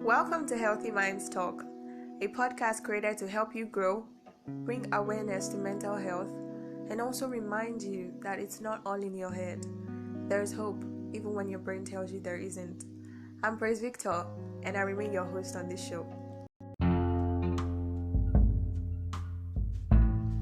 Welcome to Healthy Minds Talk, a podcast created to help you grow, bring awareness to mental health, and also remind you that it's not all in your head. There's hope, even when your brain tells you there isn't. I'm Praise Victor, and I remain your host on this show.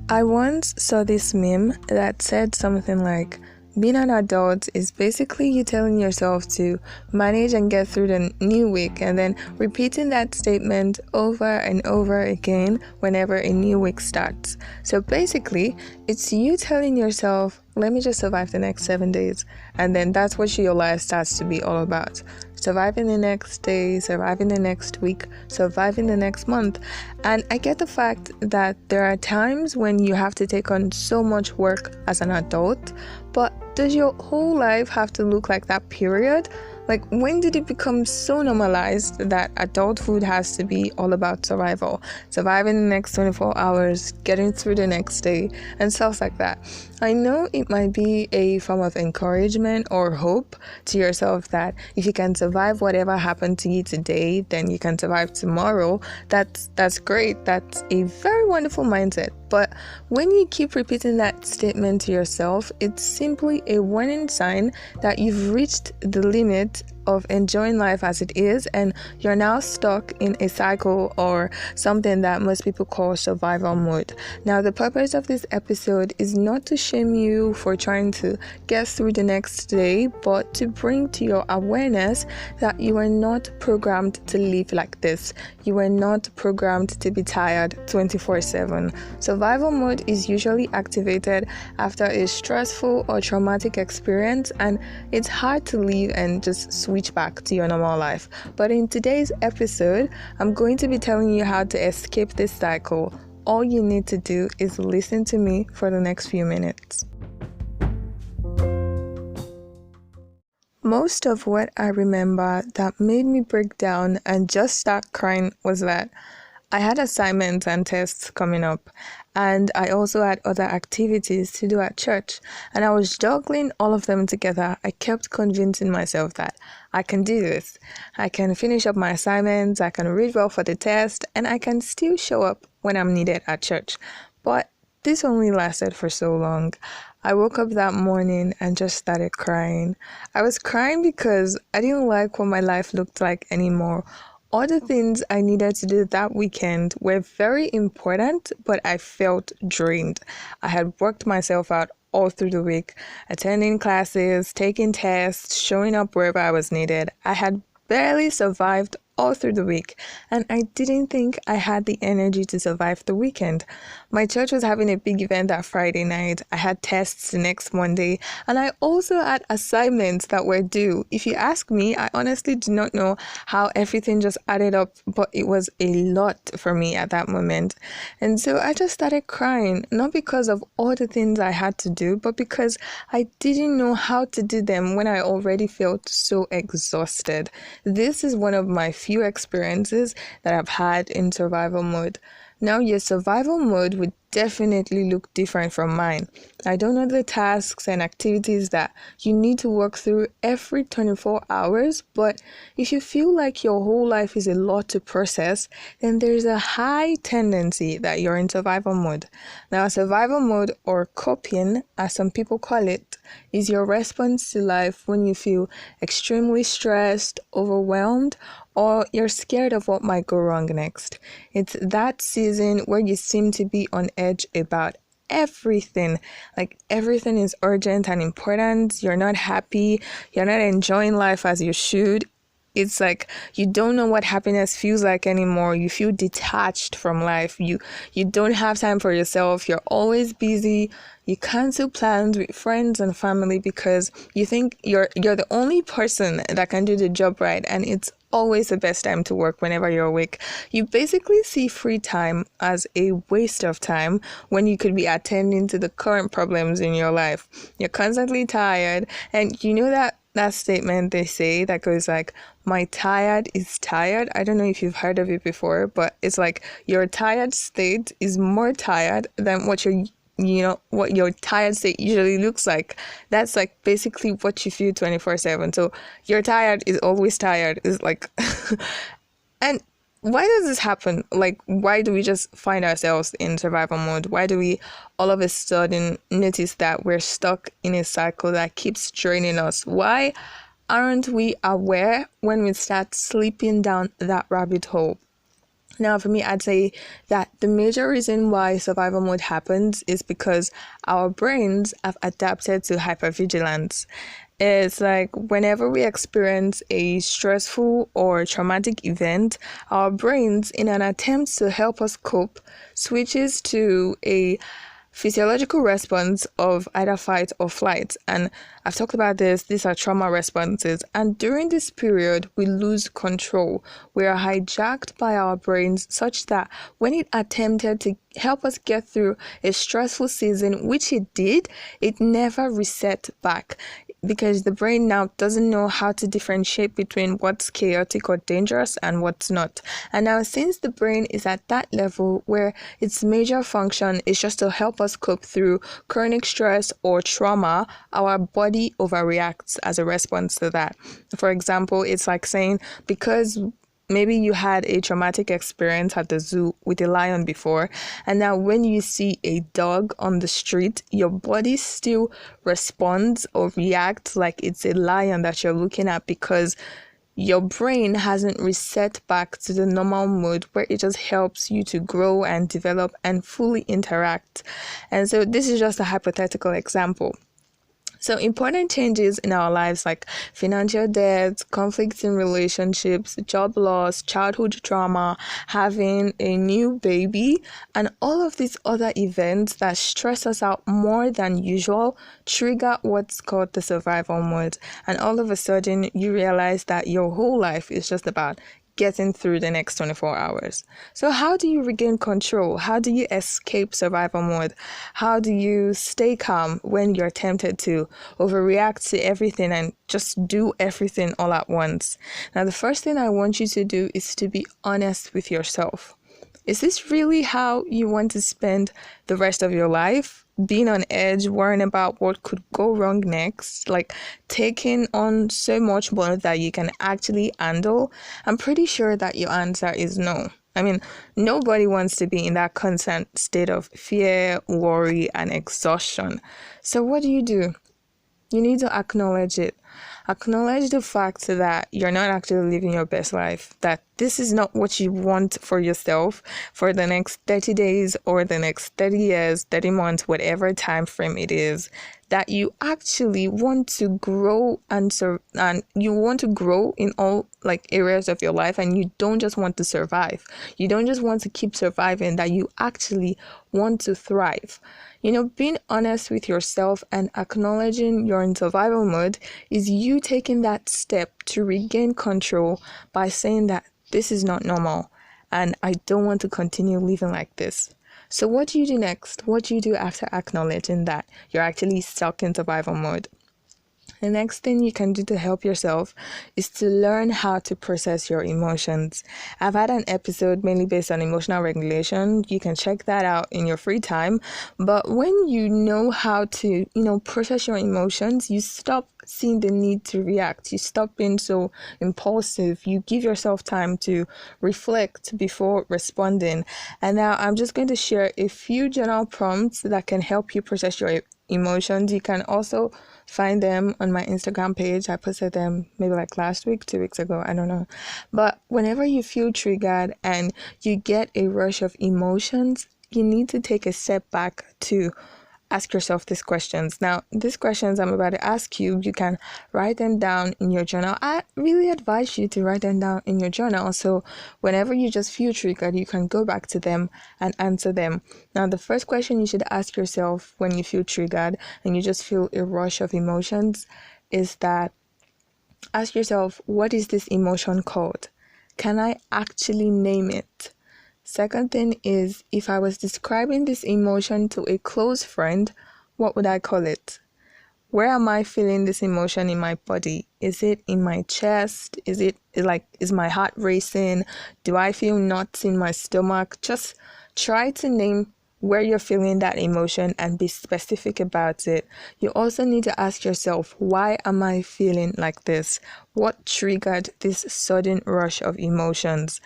I once saw this meme that said something like, being an adult is basically you telling yourself to manage and get through the new week and then repeating that statement over and over again whenever a new week starts. So basically, it's you telling yourself, let me just survive the next 7 days. And then that's what your life starts to be all about. Surviving the next day, surviving the next week, surviving the next month. And I get the fact that there are times when you have to take on so much work as an adult, but does your whole life have to look like that period? Like, when did it become so normalized that adulthood has to be all about survival? Surviving the next 24 hours, getting through the next day, and stuff like that. I know it might be a form of encouragement or hope to yourself that if you can survive whatever happened to you today, then you can survive tomorrow. That's great. That's a very wonderful mindset. But when you keep repeating that statement to yourself, it's simply a warning sign that you've reached the limit of enjoying life as it is, and you're now stuck in a cycle or something that most people call survival mode. Now, the purpose of this episode is not to shame you for trying to get through the next day, but to bring to your awareness that you are not programmed to live like this. You are not programmed to be tired 24/7. Survival mode is usually activated after a stressful or traumatic experience, and it's hard to leave and just switch back to your normal life. But in today's episode, I'm going to be telling you how to escape this cycle. All you need to do is listen to me for the next few minutes. Most of what I remember that made me break down and just start crying was that I had assignments and tests coming up, and I also had other activities to do at church, and I was juggling all of them together. I kept convincing myself that I can do this. I can finish up my assignments, I can read well for the test, and I can still show up when I'm needed at church. But this only lasted for so long. I woke up that morning and just started crying. I was crying because I didn't like what my life looked like anymore. All the things I needed to do that weekend were very important, but I felt drained. I had worked myself out all through the week, attending classes, taking tests, showing up wherever I was needed. I had barely survived all through the week, and I didn't think I had the energy to survive the weekend. My church was having a big event that Friday night. I had tests the next Monday, and I also had assignments that were due. If you ask me, I honestly do not know how everything just added up, but it was a lot for me at that moment. And so I just started crying, not because of all the things I had to do, but because I didn't know how to do them when I already felt so exhausted. This is one of my few experiences that I've had in survival mode. Now, your survival mode would definitely look different from mine. I don't know the tasks and activities that you need to work through every 24 hours, but if you feel like your whole life is a lot to process, then there's a high tendency that you're in survival mode. Now, survival mode, or coping, as some people call it, is your response to life when you feel extremely stressed, overwhelmed, or you're scared of what might go wrong next. It's that season where you seem to be on edge about everything. Like, everything is urgent and important. You're not happy. You're not enjoying life as you should. It's like you don't know what happiness feels like anymore. You feel detached from life. You don't have time for yourself. You're always busy. You cancel plans with friends and family because you think you're the only person that can do the job right, and it's always the best time to work whenever you're awake. You basically see free time as a waste of time when you could be attending to the current problems in your life. You're constantly tired, and you know that statement they say that goes like, my tired is tired. I don't know if you've heard of it before, but it's like your tired state is more tired than what your tired state usually looks like. That's like basically what you feel 24/7. So your tired is always tired. It's like And why does this happen? Like, why do we just find ourselves in survival mode? Why do we all of a sudden notice that we're stuck in a cycle that keeps draining us? Why aren't we aware when we start slipping down that rabbit hole? Now, for me, I'd say that the major reason why survival mode happens is because our brains have adapted to hypervigilance. It's like whenever we experience a stressful or traumatic event, our brains, in an attempt to help us cope, switches to a physiological response of either fight or flight. And I've talked about this, these are trauma responses. And during this period, we lose control. We are hijacked by our brains such that when it attempted to help us get through a stressful season, which it did, it never reset back, because the brain now doesn't know how to differentiate between what's chaotic or dangerous and what's not. And now, since the brain is at that level where its major function is just to help us cope through chronic stress or trauma, our body overreacts as a response to that. For example, it's like saying, because maybe you had a traumatic experience at the zoo with a lion before, and now when you see a dog on the street, your body still responds or reacts like it's a lion that you're looking at, because your brain hasn't reset back to the normal mode where it just helps you to grow and develop and fully interact. And so this is just a hypothetical example. So important changes in our lives like financial debt, conflicts in relationships, job loss, childhood trauma, having a new baby, and all of these other events that stress us out more than usual trigger what's called the survival mode. And all of a sudden you realize that your whole life is just about getting through the next 24 hours. So how do you regain control? How do you escape survival mode? How do you stay calm when you're tempted to overreact to everything and just do everything all at once? Now, the first thing I want you to do is to be honest with yourself. Is this really how you want to spend the rest of your life? Being on edge, worrying about what could go wrong next, like taking on so much more that you can actually handle? I'm pretty sure that your answer is no. I mean, nobody wants to be in that constant state of fear, worry, and exhaustion. So what do? You need to acknowledge it. Acknowledge the fact that you're not actually living your best life, that this is not what you want for yourself for the next 30 days or the next 30 years, 30 months, whatever time frame it is, that you actually want to grow and you want to grow in all like areas of your life, and you don't just want to survive. You don't just want to keep surviving, that you actually want to thrive. Being honest with yourself and acknowledging you're in survival mode is you taking that step to regain control by saying that this is not normal and I don't want to continue living like this. So what do you do next? What do you do after acknowledging that you're actually stuck in survival mode? The next thing you can do to help yourself is to learn how to process your emotions. I've had an episode mainly based on emotional regulation. You can check that out in your free time. But when you know how to, process your emotions, you stop seeing the need to react. You stop being so impulsive. You give yourself time to reflect before responding. And now I'm just going to share a few journal prompts that can help you process your emotions. You can also find them on my Instagram page. I posted them maybe like last week, 2 weeks ago, I don't know. But whenever you feel triggered and you get a rush of emotions, you need to take a step back to ask yourself these questions. Now, these questions I'm about to ask you, you can write them down in your journal. I really advise you to write them down in your journal. So whenever you just feel triggered, you can go back to them and answer them. Now, the first question you should ask yourself when you feel triggered and you just feel a rush of emotions is that, ask yourself, what is this emotion called? Can I actually name it? Second thing is, if I was describing this emotion to a close friend, what would I call it? Where am I feeling this emotion in my body? Is it in my chest? Is my heart racing? Do I feel knots in my stomach? Just try to name where you're feeling that emotion and be specific about it. You also need to ask yourself, why am I feeling like this? What triggered this sudden rush of emotions?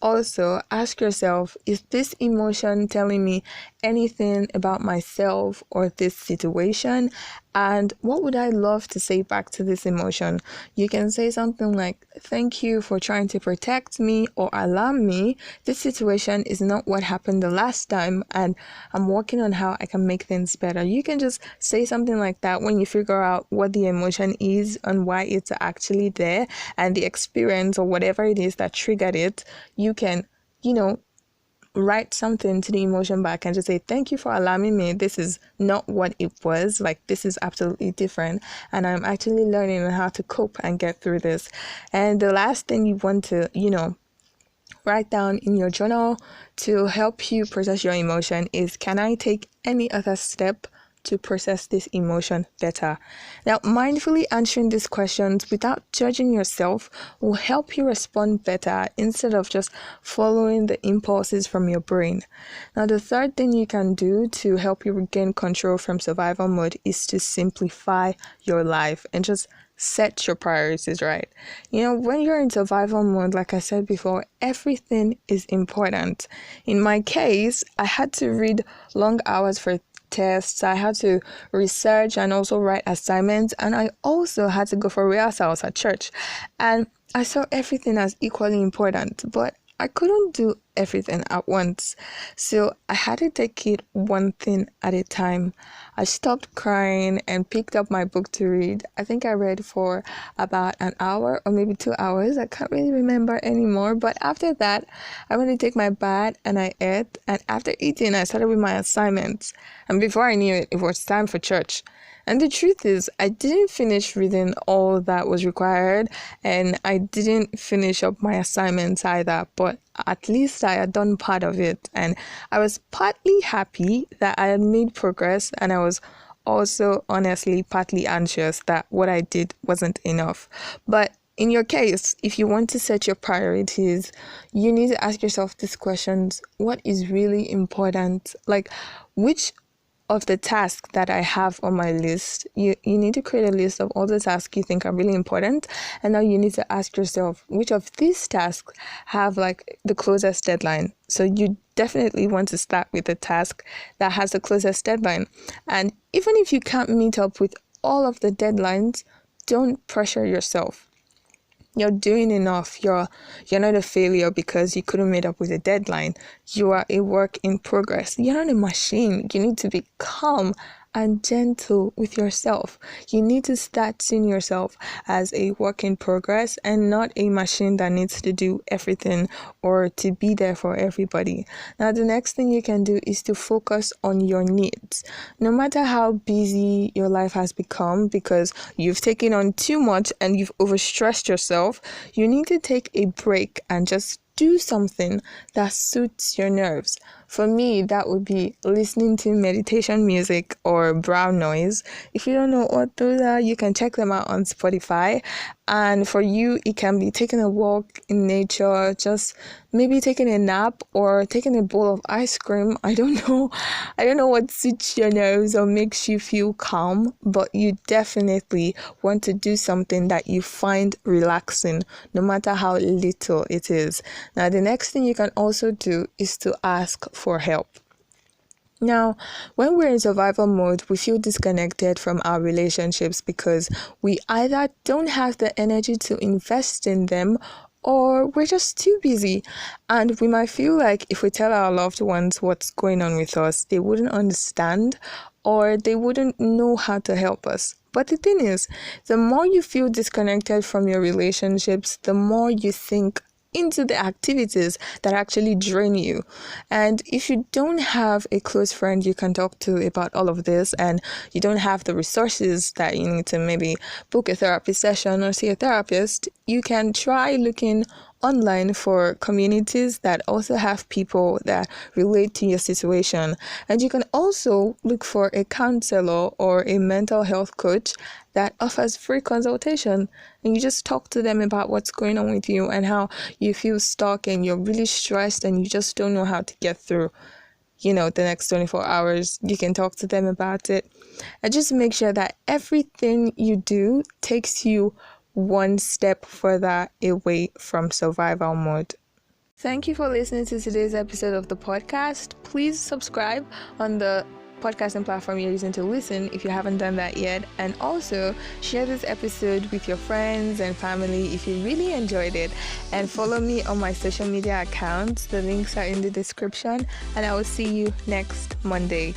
Also, ask yourself, is this emotion telling me anything about myself or this situation? And what would I love to say back to this emotion? You can say something like, thank you for trying to protect me or alarm me. This situation is not what happened the last time, and I'm working on how I can make things better. You can just say something like that when you figure out what the emotion is and why it's actually there and the experience or whatever it is that triggered it. You can, write something to the emotion back and just say, thank you for alarming me. This is not what it was. Like, this is absolutely different. And I'm actually learning how to cope and get through this. And the last thing you want to, write down in your journal to help you process your emotion is, can I take any other step to process this emotion better? Now, mindfully answering these questions without judging yourself will help you respond better instead of just following the impulses from your brain. Now, the third thing you can do to help you regain control from survival mode is to simplify your life and just set your priorities right. When you're in survival mode, like I said before, everything is important. In my case, I had to read long hours for tests, I had to research and also write assignments, and I also had to go for rehearsals at church. And I saw everything as equally important, but I couldn't do everything at once. So I had to take it one thing at a time. I stopped crying and picked up my book to read. I think I read for about an hour or maybe 2 hours. I can't really remember anymore. But after that, I went to take my bath and I ate. And after eating, I started with my assignments. And before I knew it, it was time for church. And the truth is, I didn't finish reading all that was required, and I didn't finish up my assignments either, but at least I had done part of it. And I was partly happy that I had made progress, and I was also honestly partly anxious that what I did wasn't enough. But in your case, if you want to set your priorities, you need to ask yourself these questions. What is really important? Like, which of the tasks that I have on my list, you need to create a list of all the tasks you think are really important. And now you need to ask yourself, which of these tasks have like the closest deadline? So you definitely want to start with the task that has the closest deadline. And even if you can't meet up with all of the deadlines, don't pressure yourself. You're doing enough. You're not a failure because you couldn't meet up with a deadline. You are a work in progress. You're not a machine. You need to be calm and gentle with yourself. You need to start seeing yourself as a work in progress and not a machine that needs to do everything or to be there for everybody. Now, the next thing you can do is to focus on your needs. No matter how busy your life has become because you've taken on too much and you've overstressed yourself, you need to take a break and just do something that suits your nerves. For me, that would be listening to meditation music or brown noise. If you don't know what those are, you can check them out on Spotify. And for you, it can be taking a walk in nature, just maybe taking a nap or taking a bowl of ice cream. I don't know. I don't know what suits your nerves or makes you feel calm, but you definitely want to do something that you find relaxing, no matter how little it is. Now, the next thing you can also do is to ask for help. Now, when we're in survival mode, we feel disconnected from our relationships because we either don't have the energy to invest in them or we're just too busy. And we might feel like if we tell our loved ones what's going on with us, they wouldn't understand or they wouldn't know how to help us. But the thing is, the more you feel disconnected from your relationships, the more you think into the activities that actually drain you. And if you don't have a close friend you can talk to about all of this, and you don't have the resources that you need to maybe book a therapy session or see a therapist, you can try looking online for communities that also have people that relate to your situation. And you can also look for a counselor or a mental health coach that offers free consultation, and you just talk to them about what's going on with you and how you feel stuck and you're really stressed and you just don't know how to get through. the next 24 hours. You can talk to them about it. And just make sure that everything you do takes you one step further away from survival mode. Thank you for listening to today's episode of the podcast. Please subscribe on the podcasting platform you're using to listen if you haven't done that yet, and also share this episode with your friends and family if you really enjoyed it, and follow me on my social media accounts. The links are in the description, and I will see you next Monday.